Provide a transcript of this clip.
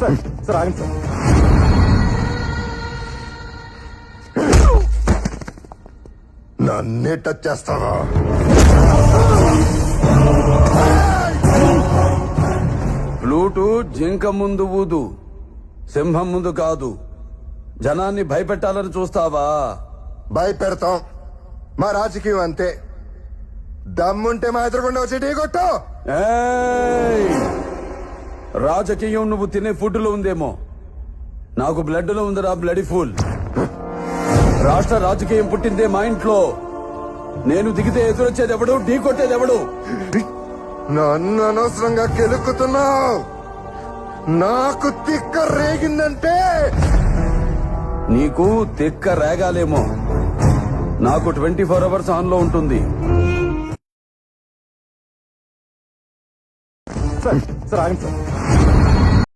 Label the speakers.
Speaker 1: Sir ఆగండి sir.
Speaker 2: నన్నే touch చేస్తావా?
Speaker 3: ఫ్లూటు జింక ముందు ఊదు, సింహం ముందు కాదు. జనాన్ని భయపెట్టాలని చూస్తావా?
Speaker 2: భయపెడతాం. మా రాజకీయం అంతే. దమ్ముంటే మా ఎదురుకుండా వచ్చి ఢీ కొట్టు.
Speaker 3: ఏయ్! రాజకీయం నువ్వు తినే ఫుడ్ లో ఉందేమో, నాకు బ్లడ్ లో ఉందిరా బ్లడీ ఫుల్. రాష్ట్ర రాజకీయం పుట్టిందే మా ఇంట్లో. నేను దిగితే ఎదురొచ్చేది ఎవడు, ఢీ కొట్టేది ఎవడు?
Speaker 2: నన్ను అనవసరంగా కెలుక్కుతున్నావు. నాకు తిక్క రేగిందంటే
Speaker 3: నీకు తిక్క రేగాలేమో, నాకు 24 అవర్స్ ఆన్ లో ఉంటుంది.
Speaker 1: సార్ ఆగండి సార్.